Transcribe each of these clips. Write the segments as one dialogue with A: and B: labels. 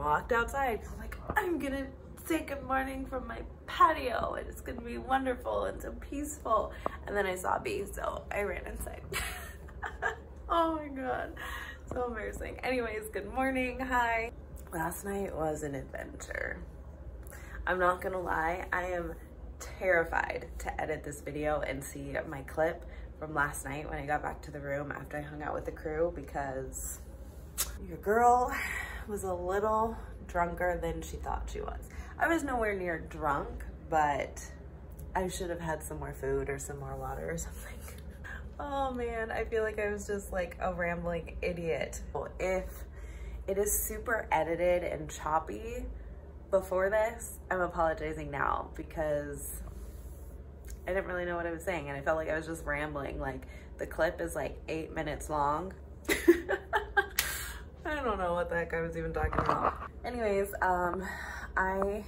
A: walked outside. I'm like, I'm gonna say good morning from my patio and it's gonna be wonderful and so peaceful. And then I saw bees, so I ran inside. Oh my God, so embarrassing. Anyways, good morning, hi. Last night was an adventure. I'm not gonna lie, I am terrified to edit this video and see my clip from last night when I got back to the room after I hung out with the crew, because your girl was a little drunker than she thought she was. I was nowhere near drunk, but I should have had some more food or some more water or something. Oh man, I feel like I was just like a rambling idiot. If it is super edited and choppy before this, I'm apologizing now because I didn't really know what I was saying and I felt like I was just rambling. Like the clip is like 8 minutes long. I don't know what the heck I was even talking about. Anyways, I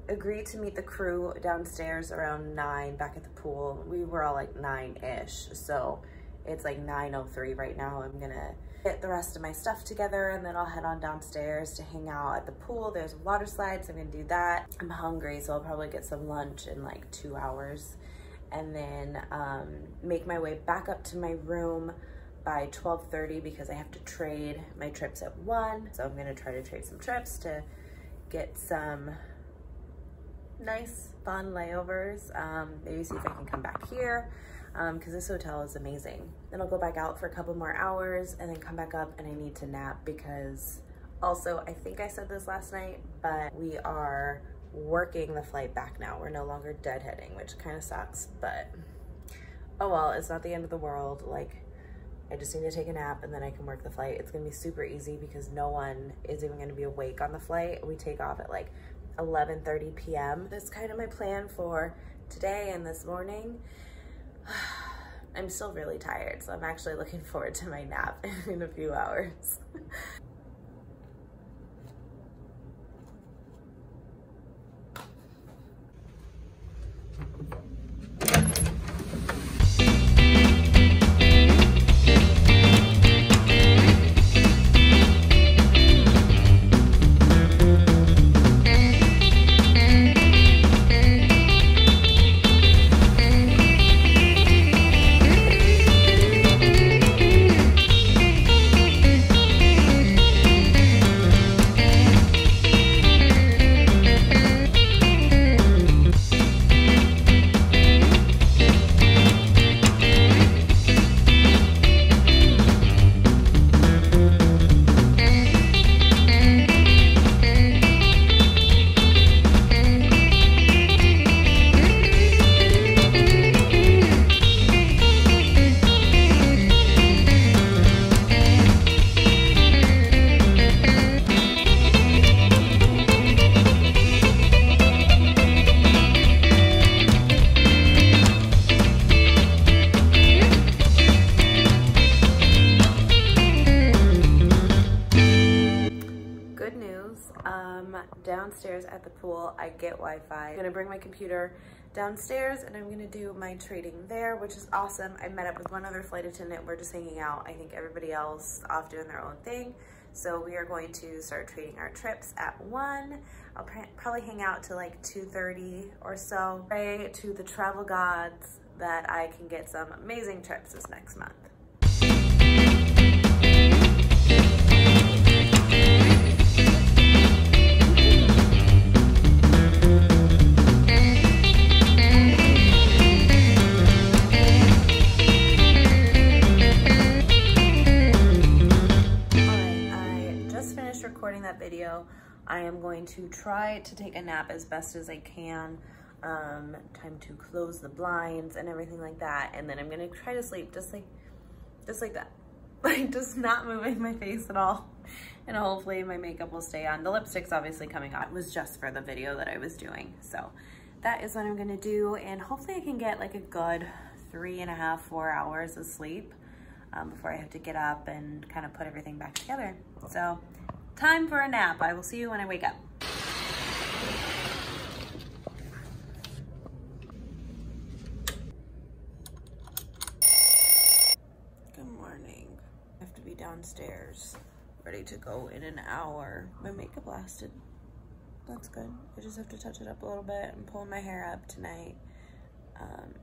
A: agreed to meet the crew downstairs around 9 back at the pool. We were all like 9-ish, so it's like 9:03 right now. I'm gonna get the rest of my stuff together and then I'll head on downstairs to hang out at the pool. There's a water slide, so I'm gonna do that. I'm hungry, so I'll probably get some lunch in like 2 hours and then make my way back up to my room by 12:30 because I have to trade my trips at 1. So I'm gonna try to trade some trips to get some nice, fun layovers. Maybe see if I can come back here because this hotel is amazing. Then I'll go back out for a couple more hours and then come back up, and I need to nap because also, I think I said this last night, but we are working the flight back now. We're no longer deadheading, which kind of sucks, but oh well, it's not the end of the world. Like, I just need to take a nap and then I can work the flight. It's gonna be super easy because no one is even gonna be awake on the flight. We take off at like 11:30 p.m. That's kind of my plan for today and this morning. I'm still really tired, so I'm actually looking forward to my nap in a few hours. Downstairs at the pool, I get Wi-Fi. I'm gonna bring my computer downstairs and I'm gonna do my trading there, which is awesome. I met up with one other flight attendant. We're just hanging out. I think everybody else off doing their own thing. So we are going to start trading our trips at 1. I'll probably hang out till like 2:30 or so. Pray to the travel gods that I can get some amazing trips this next month. Recording that video. I am going to try to take a nap as best as I can. Time to close the blinds and everything like that, and then I'm gonna try to sleep just like that, like just not moving my face at all, and hopefully my makeup will stay on. The lipstick's obviously coming on. It was just for the video that I was doing, so that is what I'm gonna do, and hopefully I can get like a good 3.5 to 4 hours of sleep before I have to get up and kind of put everything back together. So time for a nap. I will see you when I wake up. Good morning. I have to be downstairs ready to go in an hour. My makeup lasted. That's good. I just have to touch it up a little bit. I'm pulling my hair up tonight.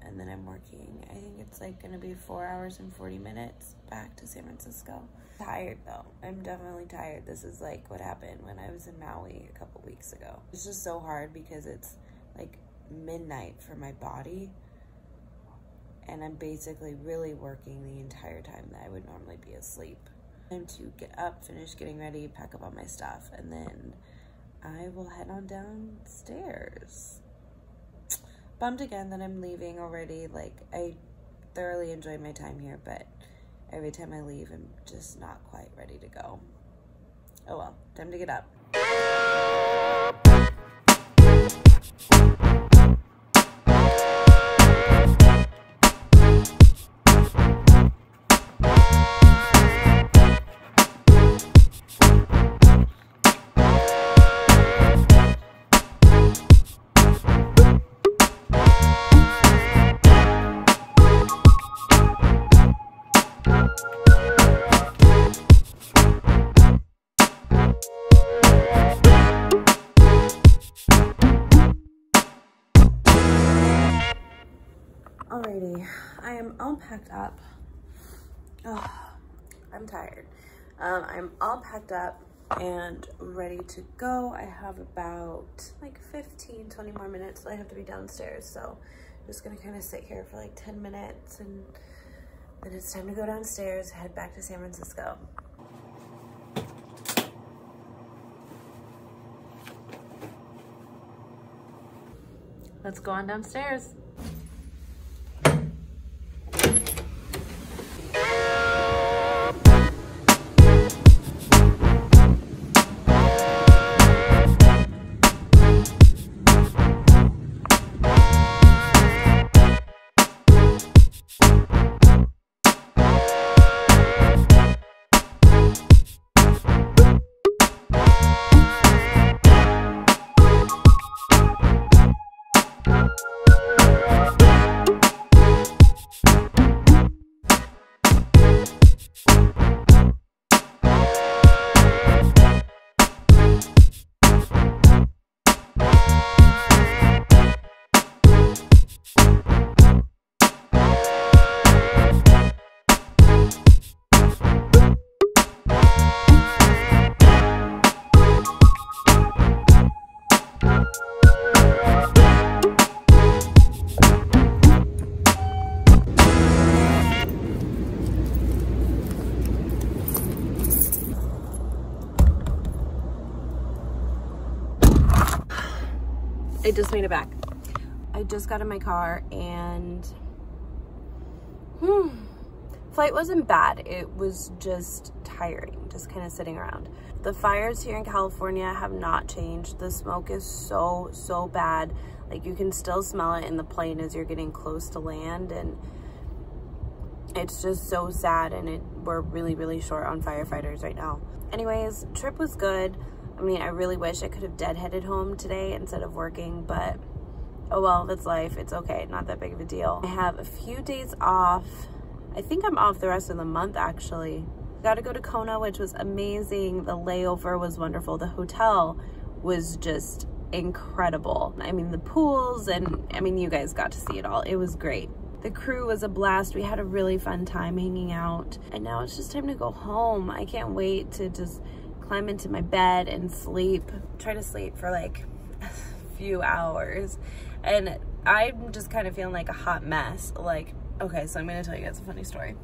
A: And then I'm working. I think it's like gonna be 4 hours and 40 minutes back to San Francisco. Tired though. I'm definitely tired. This is like what happened when I was in Maui a couple weeks ago. It's just so hard because it's like midnight for my body. And I'm basically really working the entire time that I would normally be asleep. Time to get up, finish getting ready, pack up all my stuff, and then I will head on downstairs. Bummed again that I'm leaving already. Like, I thoroughly enjoyed my time here, but every time I leave, I'm just not quite ready to go. Oh well, time to get up. Alrighty, I am all packed up. Oh, I'm tired. I'm all packed up and ready to go. I have about like 15-20 more minutes till I have to be downstairs, so I'm just gonna kind of sit here for like 10 minutes and then it's time to go downstairs, head back to San Francisco. Let's go on downstairs. I just made it back. I just got in my car and flight wasn't bad. It was just tiring, just kind of sitting around. The fires here in California have not changed. The smoke is so bad. Like, you can still smell it in the plane as you're getting close to land, and it's just so sad, and we're really short on firefighters right now. Anyways, trip was good. I mean, I really wish I could have deadheaded home today instead of working, but oh well, that's life. It's okay, not that big of a deal. I have a few days off. I think I'm off the rest of the month, actually. Got to go to Kona, which was amazing. The layover was wonderful. The hotel was just incredible. I mean, the pools, and I mean, you guys got to see it all. It was great. The crew was a blast. We had a really fun time hanging out, and now it's just time to go home. I can't wait to just climb into my bed and sleep. Try to sleep for like a few hours, and I'm just kind of feeling like a hot mess. Like, okay, so I'm gonna tell you guys a funny story.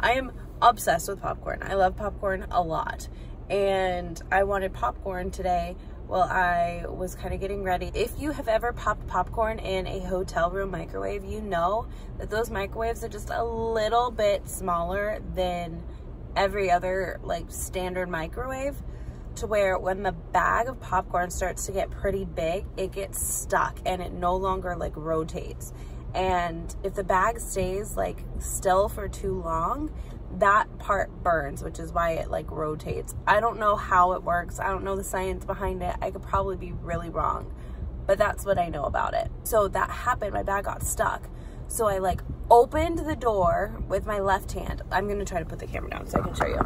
A: I am obsessed with popcorn. I love popcorn a lot, and I wanted popcorn today while I was kind of getting ready. If you have ever popped popcorn in a hotel room microwave, you know that those microwaves are just a little bit smaller than every other like standard microwave, to where when the bag of popcorn starts to get pretty big, it gets stuck and it no longer like rotates. And if the bag stays like still for too long, that part burns, which is why it like rotates. I don't know how it works. I don't know the science behind it. I could probably be really wrong, but that's what I know about it. So that happened. My bag got stuck. So I like opened the door with my left hand. I'm gonna try to put the camera down so I can show you.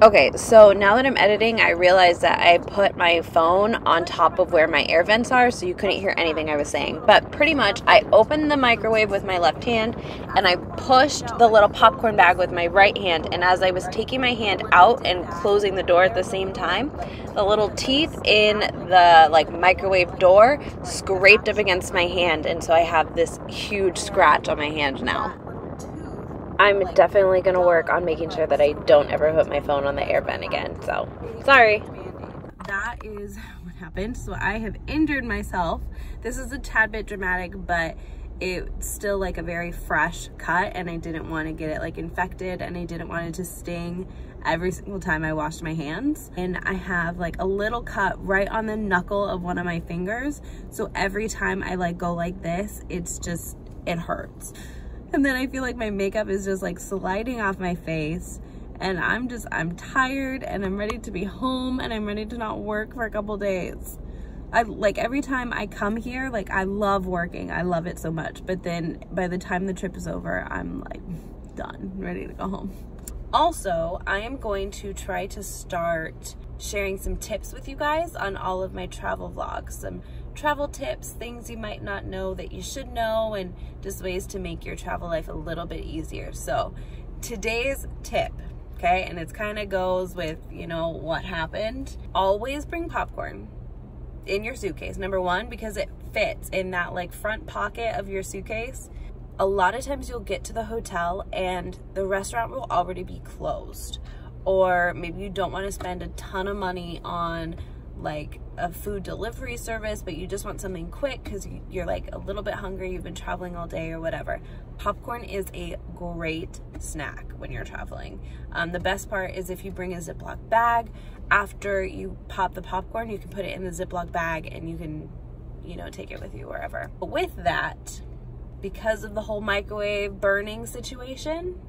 B: Okay, so now that I'm editing, I realized that I put my phone on top of where my air vents are, so you couldn't hear anything I was saying. But pretty much, I opened the microwave with my left hand, and I pushed the little popcorn bag with my right hand, and as I was taking my hand out and closing the door at the same time, the little teeth in the microwave door scraped up against my hand, and so I have this huge scratch on my hand now. I'm definitely going to work on making sure that I don't ever put my phone on the air vent again, so sorry.
A: That is what happened. So I have injured myself. This is a tad bit dramatic, but it's still like a very fresh cut, and I didn't want to get it like infected, and I didn't want it to sting every single time I washed my hands. And I have like a little cut right on the knuckle of one of my fingers. So every time I like go like this, it hurts. And then I feel like my makeup is just like sliding off my face, and I'm tired, and I'm ready to be home, and I'm ready to not work for a couple days. Every time I come here, like, I love working. I love it so much. But then by the time the trip is over, I'm like done, ready to go home. Also, I am going to try to start sharing some tips with you guys on all of my travel vlogs. Some travel tips, things you might not know that you should know, and just ways to make your travel life a little bit easier. So today's tip, okay, and it kind of goes with, you know, what happened. Always bring popcorn in your suitcase. Number one, because it fits in that like front pocket of your suitcase. A lot of times you'll get to the hotel and the restaurant will already be closed, or maybe you don't want to spend a ton of money on like a food delivery service, but you just want something quick because you're like a little bit hungry, you've been traveling all day or whatever. Popcorn is a great snack when you're traveling. The best part is if you bring a Ziploc bag, after you pop the popcorn, you can put it in the Ziploc bag and you can, you know, take it with you wherever. But with that, because of the whole microwave burning situation,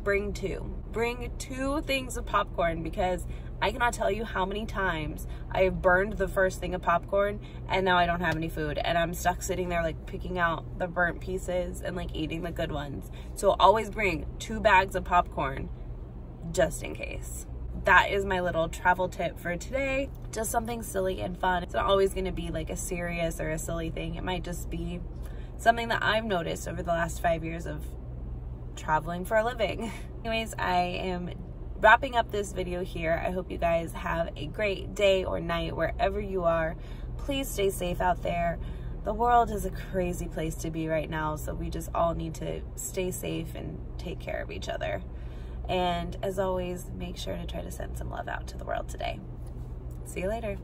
A: bring two things of popcorn, because I cannot tell you how many times I have burned the first thing of popcorn and now I don't have any food, and I'm stuck sitting there like picking out the burnt pieces and like eating the good ones. So always bring 2 bags of popcorn just in case. That is my little travel tip for today. Just something silly and fun. It's not always going to be like a serious or a silly thing. It might just be something that I've noticed over the last 5 years of traveling for a living. Anyways, I am wrapping up this video here. I hope you guys have a great day or night wherever you are. Please stay safe out there. The world is a crazy place to be right now, so we just all need to stay safe and take care of each other. And as always, make sure to try to send some love out to the world today. See you later.